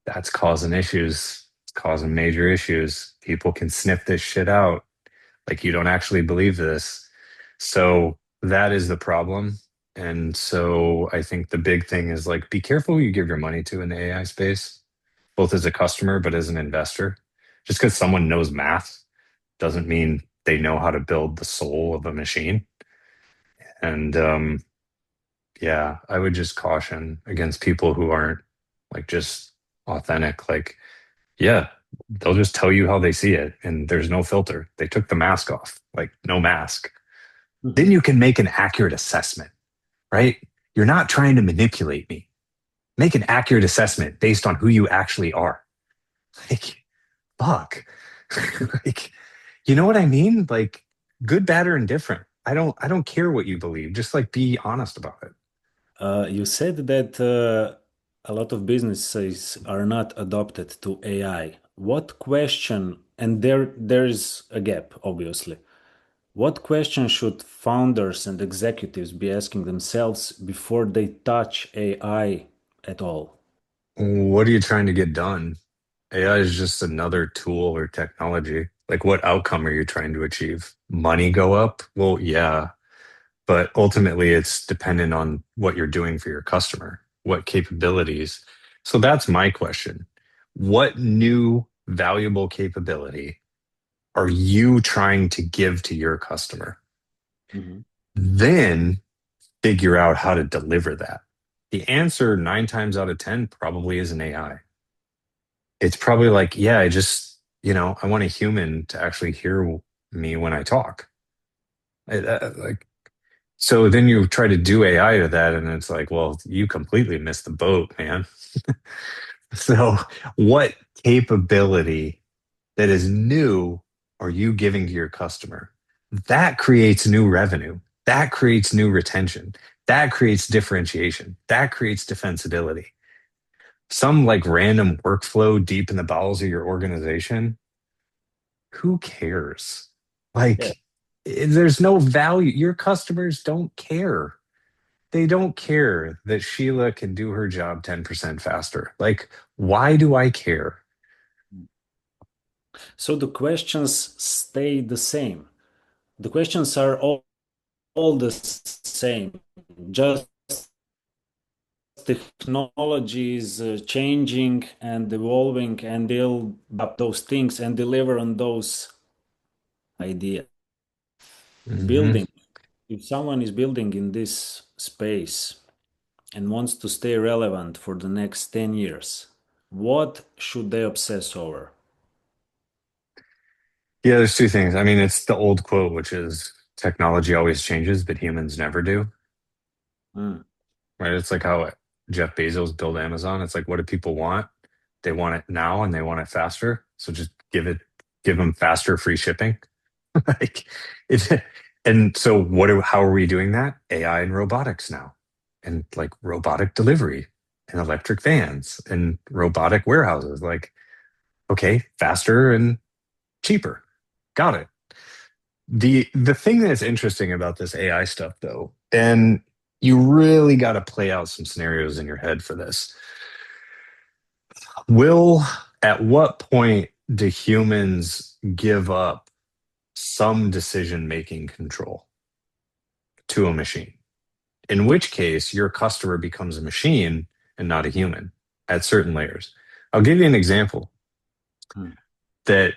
That's causing issues. It's causing major issues. People can sniff this shit out. Like, you don't actually believe this. So that is the problem. And so I think the big thing is like, be careful who you give your money to in the AI space, both as a customer, but as an investor. Just because someone knows math doesn't mean they know how to build the soul of a machine. And yeah, I would just caution against people who aren't like just authentic. Like, yeah, they'll just tell you how they see it and there's no filter. They took the mask off, like no mask. Then Mhm. you can make an accurate assessment, right? You're not trying to manipulate me. Make an accurate assessment based on who you actually are. Like, fuck. Like, you know what I mean? Like, good, bad, or indifferent. I don't care what you believe. Just like be honest about it. You said that a lot of businesses are not adopted to AI. What question, and there's a gap, obviously. What question should founders and executives be asking themselves before they touch AI at all? What are you trying to get done? AI is just another tool or technology. Like, what outcome are you trying to achieve? Money go up? Well, yeah, but ultimately it's dependent on what you're doing for your customer, what capabilities. So that's my question. What new valuable capability are you trying to give to your customer? Mhm. Then figure out how to deliver that. The answer 9 times out of 10 probably is an AI. It's probably like, yeah, I want a human to actually hear me when I talk. Like, so then you try to do AI to that, and it's like, well, you completely missed the boat, man. So, what capability that is new are you giving to your customer? That creates new revenue. That creates new retention. That creates differentiation. That creates defensibility. Some like random workflow deep in the bowels of your organization, who cares? Yeah. Like, there's no value. Your customers don't care. They don't care that Sheila can do her job 10% faster. Like, why do I care? So the questions stay the same. The questions are all the same. Just technology is changing and evolving, and they'll adapt those things and deliver on those idea. Hmm. Building, if someone is building in this space and wants to stay relevant for the next 10 years, what should they obsess over? Yeah, there's two things. I mean, it's the old quote, which is technology always changes, but humans never do. Mm, Right? It's like how Jeff Bezos built Amazon. It's like, what do people want? They want it now and they want it faster. So just give them faster free shipping. Like it's, and so how are we doing that? AI and robotics now, and like robotic delivery and electric vans and robotic warehouses. Like, okay, faster and cheaper. Got it. The thing that's interesting about this AI stuff though, and you really got to play out some scenarios in your head for this. Will At what point do humans give up some decision making control to a machine? In which case, your customer becomes a machine and not a human at certain layers. I'll give you an example mm, that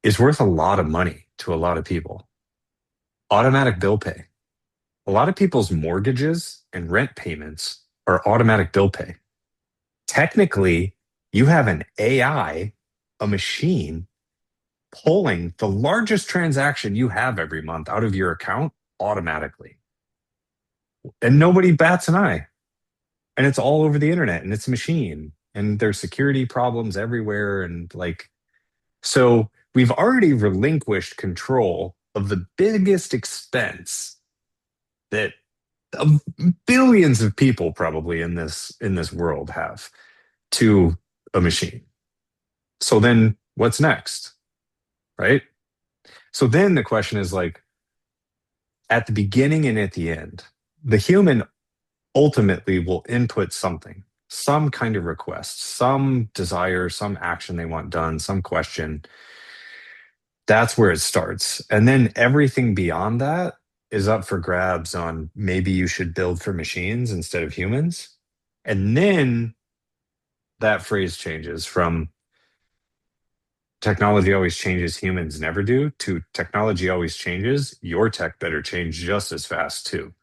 is worth a lot of money to a lot of people. Automatic bill pay. A lot of people's mortgages and rent payments are automatic bill pay. Technically, you have an AI, a machine, pulling the largest transaction you have every month out of your account automatically. And nobody bats an eye. And it's all over the internet and it's a machine. And there's security problems everywhere. And like, so we've already relinquished control of the biggest expense that of billions of people probably in this world have to a machine. So then what's next? Right? So then the question is like at the beginning and at the end, the human ultimately will input something, some kind of request, some desire, some action they want done, some question. That's where it starts. And then everything beyond that is up for grabs on maybe you should build for machines instead of humans. And then that phrase changes from technology always changes, humans never do, to technology always changes, your tech better change just as fast too.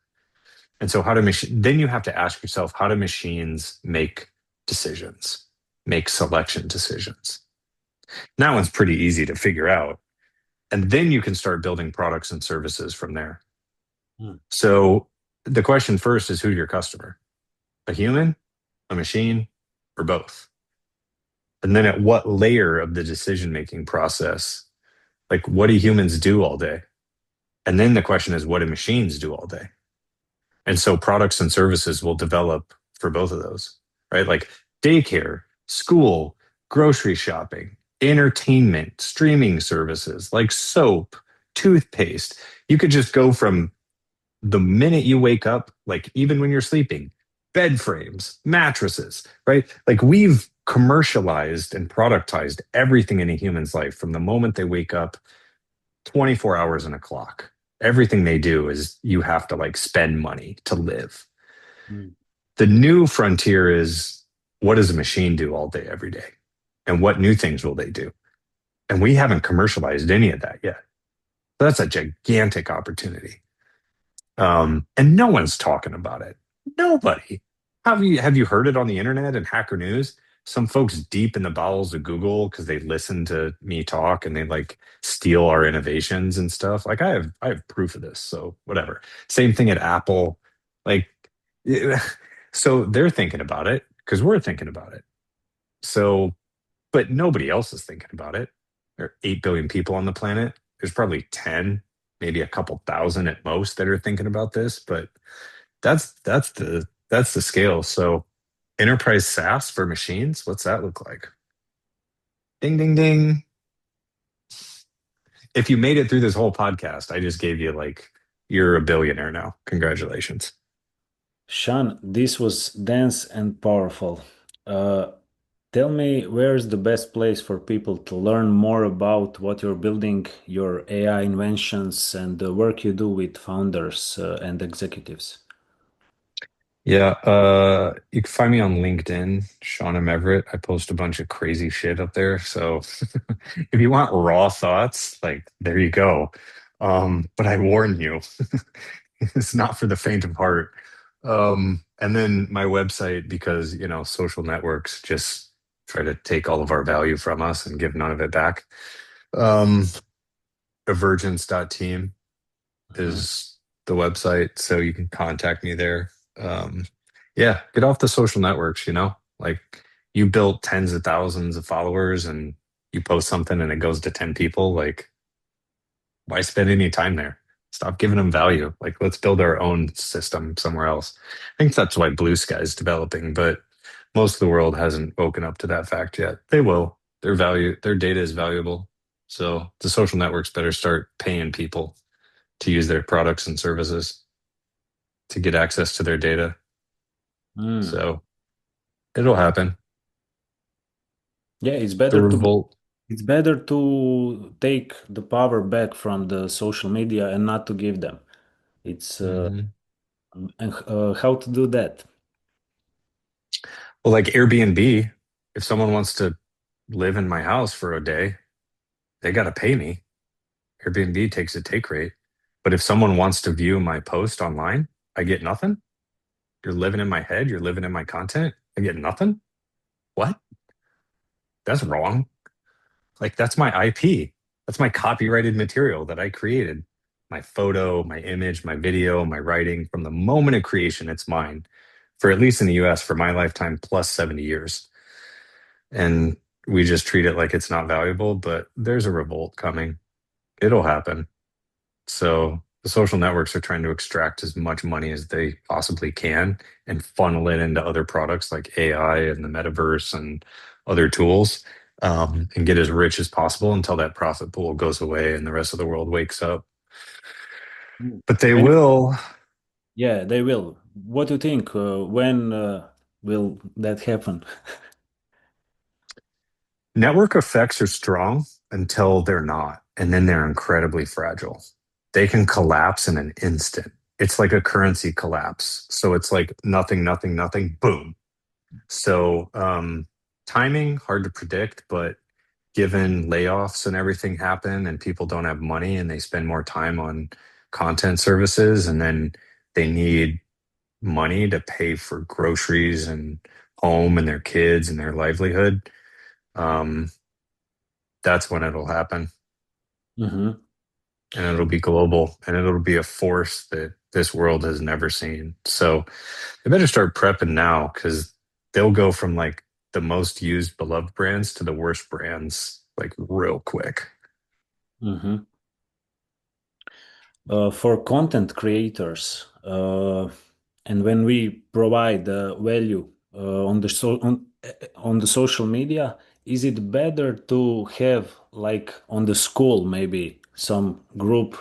And so then you have to ask yourself, how do machines make decisions, make selection decisions? And that one's pretty easy to figure out. And then you can start building products and services from there. mm, So the question first is, who's your customer? A human, a machine, or both? And then at what layer of the decision making process, like what do humans do all day? And then the question is, what do machines do all day? And so products and services will develop for both of those, right? Like daycare, school, grocery shopping, entertainment, streaming services like soap, toothpaste. You could just go from the minute you wake up, like even when you're sleeping, bed frames, mattresses, right? Like we've commercialized and productized everything in a human's life from the moment they wake up, 24 hours in a clock. Everything they do is you have to like spend money to live. mm, The new frontier is, what does a machine do all day, every day? And what new things will they do? And we haven't commercialized any of that yet. That's a gigantic opportunity. And no one's talking about it. Nobody. Have you heard it on the internet and Hacker News? Some folks deep in the bowels of Google because they listen to me talk and they like steal our innovations and stuff. Like I have proof of this. So whatever. Same thing at Apple. Like so they're thinking about it because we're thinking about it. So, but nobody else is thinking about it. There are 8 billion people on the planet. There's probably 10, maybe a couple thousand at most that are thinking about this, but that's the scale. So enterprise SaaS for machines, what's that look like? Ding ding ding. If you made it through this whole podcast, I just gave you like you're a billionaire now. Congratulations. Sean, this was dense and powerful. Uh, Tell me, where's the best place for people to learn more about what you're building, your AI inventions, and the work you do with founders and executives? Yeah, you can find me on LinkedIn, Sean Everett. I post a bunch of crazy shit up there. So if you want raw thoughts, like there you go. But I warn you, it's not for the faint of heart. And then my website, because social networks just try to take all of our value from us and give none of it back. Um, Emergence.team Mhm. is the website, so you can contact me there. Um, yeah, get off the social networks, like you built tens of thousands of followers and you post something and it goes to 10 people. Like, why spend any time there? Stop giving them value. Like, let's build our own system somewhere else. I think that's why Blue Sky is developing, but most of the world hasn't woken up to that fact yet. They will. Their data is valuable. So the social networks better start paying people to use their products and services to get access to their data. Mm. So it'll happen. Yeah, it's The better to revolt. take the power back from the social media and not to give them. It's Mhm. and how to do that? Well, like Airbnb, if someone wants to live in my house for a day, they got to pay me. Airbnb takes a take rate. But if someone wants to view my post online, I get nothing. You're living in my head. You're living in my content. I get nothing. What? That's wrong. Like, that's my IP. That's my copyrighted material that I created. My photo, my image, my video, my writing. From the moment of creation, it's mine. For at least in the US, for my lifetime plus 70 years. And we just treat it like it's not valuable, but there's a revolt coming. It'll happen. So the social networks are trying to extract as much money as they possibly can and funnel it into other products like AI and the metaverse and other tools, and get as rich as possible until that profit pool goes away and the rest of the world wakes up. Mm. But they When will. Yeah, they will. What do you think? When will that happen? Network effects are strong until they're not, and then they're incredibly fragile. They can collapse in an instant. It's like a currency collapse. So it's like nothing, nothing, nothing, boom. So timing, hard to predict, but given layoffs and everything happen and people don't have money and they spend more time on content services and then they need money to pay for groceries and home and their kids and their livelihood, um, that's when it'll happen. Hmm. And it'll be global and it'll be a force that this world has never seen. So they better start prepping now because they'll go from like the most used beloved brands to the worst brands like real quick. Hmm. For content creators, and when we provide value on the social media, is it better to have like on the school maybe some group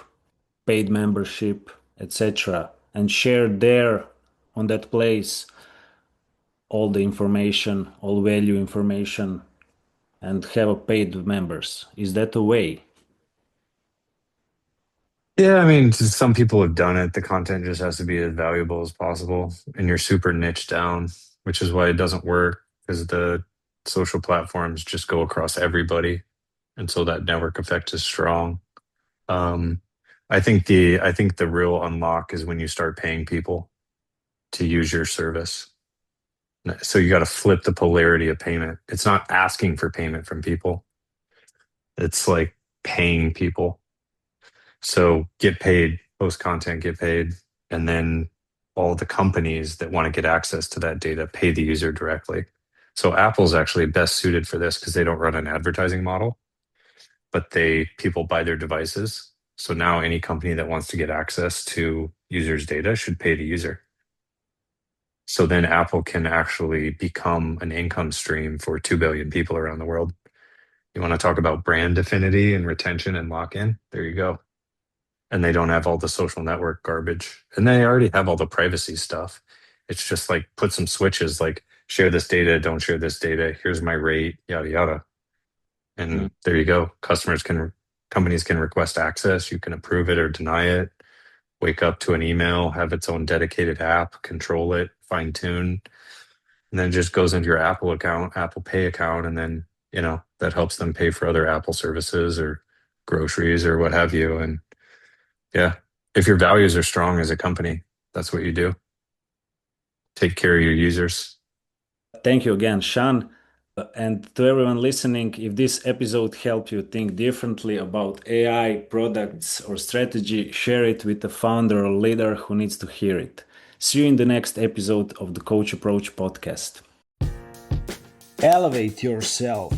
paid membership, etc., and share there on that place all the information, all value information, and have a paid members? Is that a way? Yeah, I mean, some people have done it. The content just has to be as valuable as possible, and you're super niche down, which is why it doesn't work because the social platforms just go across everybody, and so that network effect is strong. Um, I think the real unlock is when you start paying people to use your service. So you got to flip the polarity of payment. It's not asking for payment from people. It's like paying people. So get paid, post content, get paid, and then all the companies that want to get access to that data pay the user directly. So Apple's actually best suited for this because they don't run an advertising model, but they people buy their devices. So now any company that wants to get access to users' data should pay the user. So then Apple can actually become an income stream for 2 billion people around the world. You want to talk about brand affinity and retention and lock in? There you go. And they don't have all the social network garbage. And they already have all the privacy stuff. It's just like put some switches like share this data, don't share this data. Here's my rate, yada, yada. Mm. And there you go. Companies can request access. You can approve it or deny it, wake up to an email, have its own dedicated app, control it, fine tune, and then it just goes into your Apple account, Apple Pay account, and then that helps them pay for other Apple services or groceries or what have you. And yeah, if your values are strong as a company, that's what you do. Take care of your users. Thank you again, Sean. And to everyone listening, if this episode helped you think differently about AI, products, or strategy, share it with a founder or leader who needs to hear it. See you in the next episode of the Coach Approach podcast. Elevate yourself.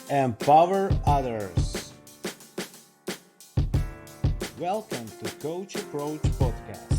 Empower others. Welcome to Coach Approach podcast.